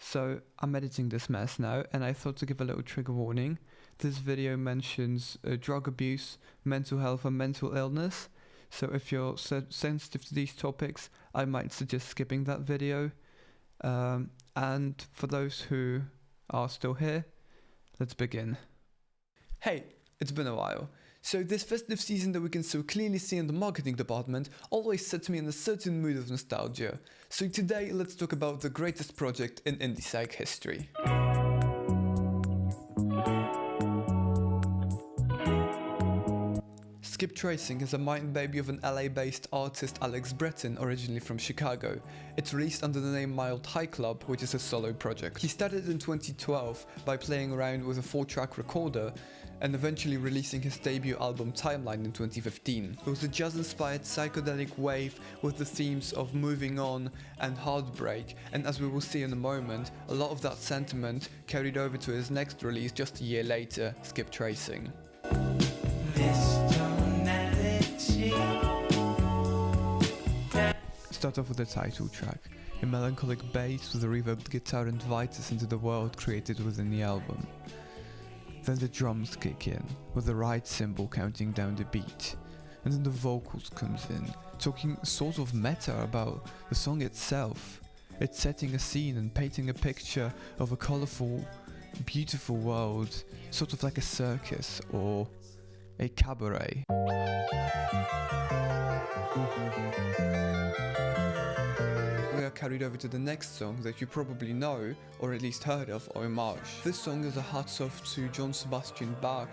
So I'm editing this mess now, and I thought to give a little trigger warning. This video mentions drug abuse, mental health and mental illness. So if you're sensitive to these topics, I might suggest skipping that video. And for those who are still here, let's begin. Hey, it's been a while. So this festive season that we can so clearly see in the marketing department always sets me in a certain mood of nostalgia. So today let's talk about the greatest project in indie-psych history. Skiptracing is a mind baby of an LA-based artist Alex Breton, originally from Chicago. It's released under the name Mild High Club, which is a solo project. He started in 2012 by playing around with a 4-track recorder and eventually releasing his debut album Timeline in 2015. It was a jazz-inspired psychedelic wave with the themes of moving on and heartbreak, and as we will see in a moment, a lot of that sentiment carried over to his next release just a year later, Skiptracing. Start off with the title track, a melancholic bass with a reverbed guitar invites us into the world created within the album. Then the drums kick in, with the right cymbal counting down the beat, and then the vocals comes in, talking sort of meta about the song itself. It's setting a scene and painting a picture of a colourful, beautiful world, sort of like a circus or a cabaret. We are carried over to the next song that you probably know, or at least heard of, Homage. This song is a hats off to John Sebastian Bach,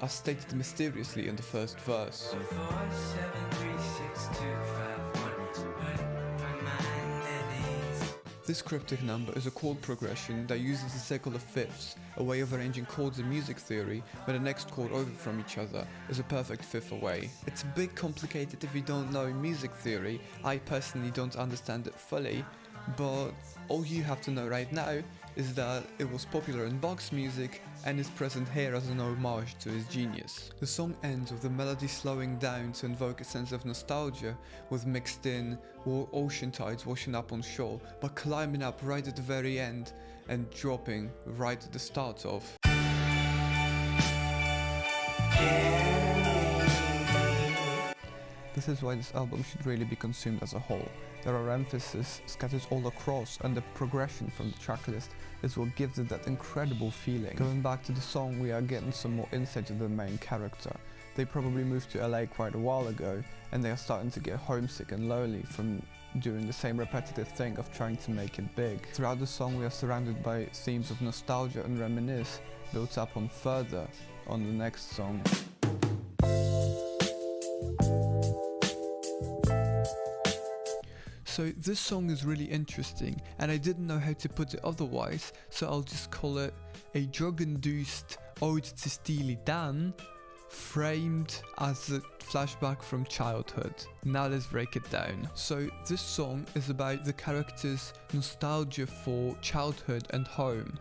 as stated mysteriously in the first verse. This cryptic number is a chord progression that uses the secular fifths, a way of arranging chords in music theory, where the next chord over from each other is a perfect fifth away. It's a bit complicated if you don't know music theory. I personally don't understand it fully, but all you have to know right now is that it was popular in Bach's music and is present here as an homage to his genius. The song ends with the melody slowing down to invoke a sense of nostalgia, with mixed in ocean tides washing up on shore, but climbing up right at the very end and dropping right at the start of. This is why this album should really be consumed as a whole. There are emphases scattered all across, and the progression from the tracklist is what gives it that incredible feeling. Going back to the song, we are getting some more insight to the main character. They probably moved to LA quite a while ago, and they are starting to get homesick and lonely from doing the same repetitive thing of trying to make it big. Throughout the song, we are surrounded by themes of nostalgia and reminisce, built up on further on the next song. So this song is really interesting, and I didn't know how to put it otherwise, so I'll just call it a drug-induced ode to Steely Dan, framed as a flashback from childhood. Now let's break it down. So this song is about the character's nostalgia for childhood and home.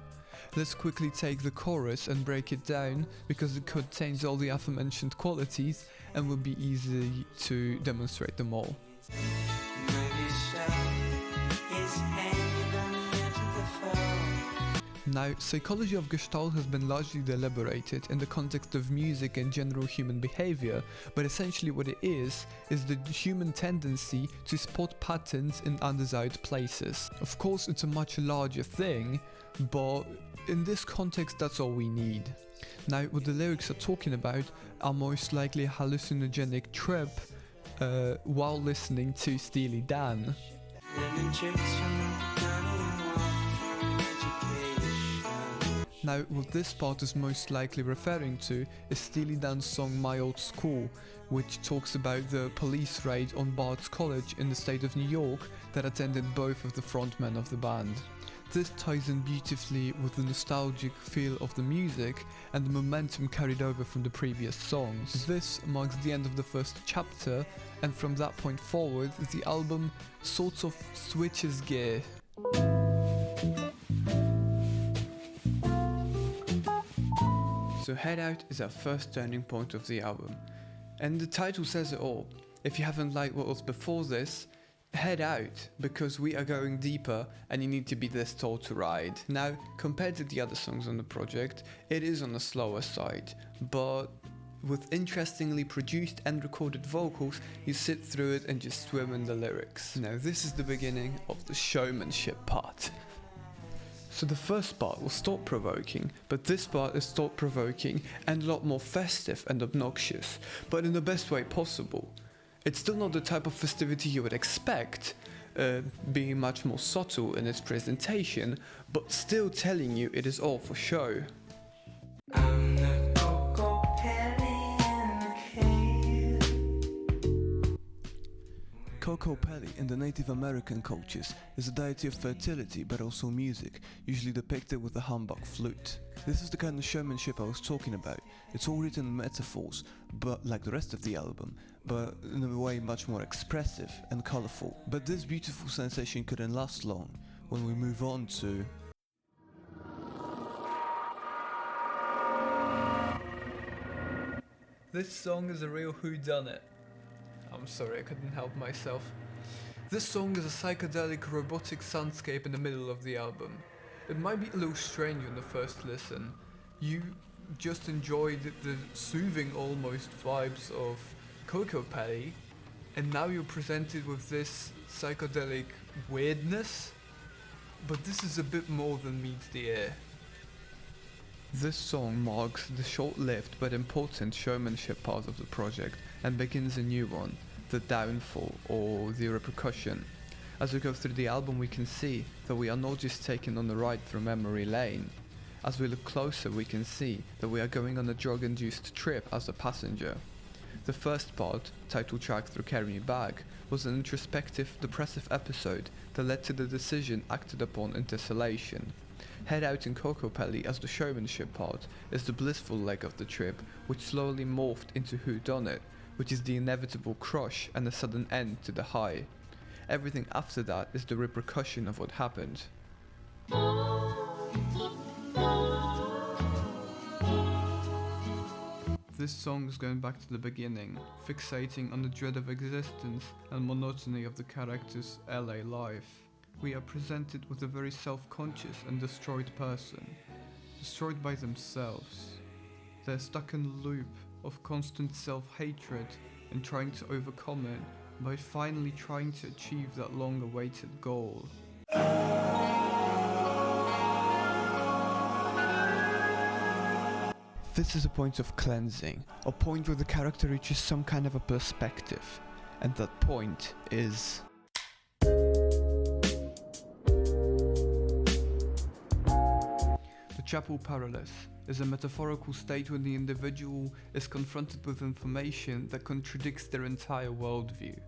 Let's quickly take the chorus and break it down, because it contains all the aforementioned qualities and will be easy to demonstrate them all. Now, psychology of Gestalt has been largely deliberated in the context of music and general human behavior, but essentially what it is the human tendency to spot patterns in undesired places. Of course, it's a much larger thing, but in this context, that's all we need. Now, what the lyrics are talking about are most likely a hallucinogenic trip while listening to Steely Dan. Now, what this part is most likely referring to is Steely Dan's song My Old School, which talks about the police raid on Bart's College in the state of New York that attended both of the frontmen of the band. This ties in beautifully with the nostalgic feel of the music and the momentum carried over from the previous songs. This marks the end of the first chapter, and from that point forward, the album sort of switches gear. So Head Out is our first turning point of the album, and the title says it all. If you haven't liked what was before this, head out, because we are going deeper and you need to be this tall to ride. Now, compared to the other songs on the project, it is on the slower side, but with interestingly produced and recorded vocals, you sit through it and just swim in the lyrics. Now, this is the beginning of the showmanship part. So the first part was thought-provoking, but this part is thought-provoking and a lot more festive and obnoxious, but in the best way possible. It's still not the type of festivity you would expect, being much more subtle in its presentation, but still telling you it is all for show. Coco Pelli in the Native American cultures is a deity of fertility but also music, usually depicted with a humbug flute. This is the kind of showmanship I was talking about. It's all written in metaphors, but like the rest of the album, but in a way much more expressive and colourful. But this beautiful sensation couldn't last long when we move on to... This song is a real whodunit. I'm sorry, I couldn't help myself. This song is a psychedelic robotic soundscape in the middle of the album. It might be a little strange on the first listen. You just enjoyed the soothing almost vibes of Coco Pelli, and now you're presented with this psychedelic weirdness, but this is a bit more than meets the ear. This song marks the short-lived but important showmanship part of the project and begins a new one, the downfall or the repercussion. As we go through the album, we can see that we are not just taken on a ride through memory lane. As we look closer, we can see that we are going on a drug-induced trip as a passenger. The first part, title track Through Carry Me Back, was an introspective, depressive episode that led to the decision acted upon in Tessellation. Head Out in Coco Pelli as the showmanship part is the blissful leg of the trip, which slowly morphed into Whodunit, which is the inevitable crush and a sudden end to the high. Everything after that is the repercussion of what happened. This song is going back to the beginning, fixating on the dread of existence and monotony of the character's LA life. We are presented with a very self-conscious and destroyed person, destroyed by themselves. They're stuck in a loop of constant self-hatred and trying to overcome it by finally trying to achieve that long-awaited goal. This is a point of cleansing, a point where the character reaches some kind of a perspective, and that point is... The chapel paralysis is a metaphorical state when the individual is confronted with information that contradicts their entire worldview.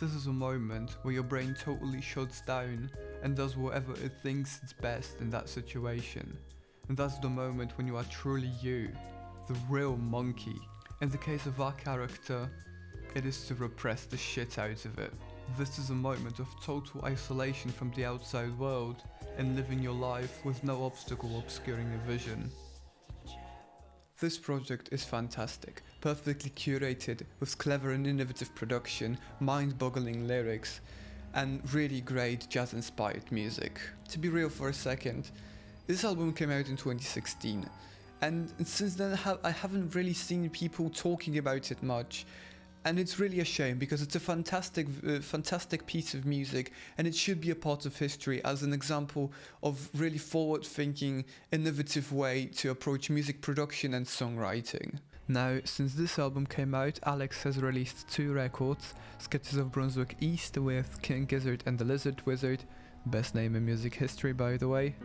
This is a moment where your brain totally shuts down and does whatever it thinks is best in that situation. And that's the moment when you are truly you, the real monkey. In the case of our character, it is to repress the shit out of it. This is a moment of total isolation from the outside world and living your life with no obstacle obscuring your vision. This project is fantastic, perfectly curated with clever and innovative production, mind-boggling lyrics, and really great jazz-inspired music. To be real for a second, this album came out in 2016, and since then I haven't really seen people talking about it much. And it's really a shame because it's a fantastic piece of music, and it should be a part of history as an example of really forward-thinking, innovative way to approach music production and songwriting. Now, since this album came out, Alex has released 2 records, Sketches of Brunswick East with King Gizzard and the Lizard Wizard, best name in music history by the way.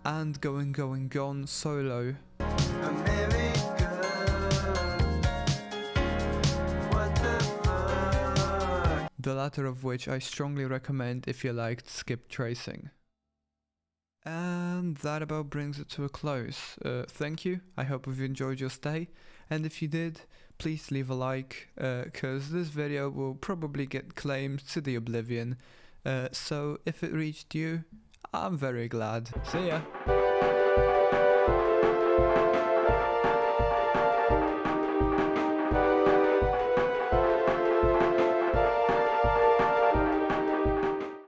And Going Going Gone solo. America, what the fuck? The latter of which I strongly recommend if you liked Skiptracing. And that about brings it to a close. Thank you, I hope you've enjoyed your stay, and if you did, please leave a like, cause this video will probably get claimed to the oblivion, so if it reached you, I'm very glad. See ya!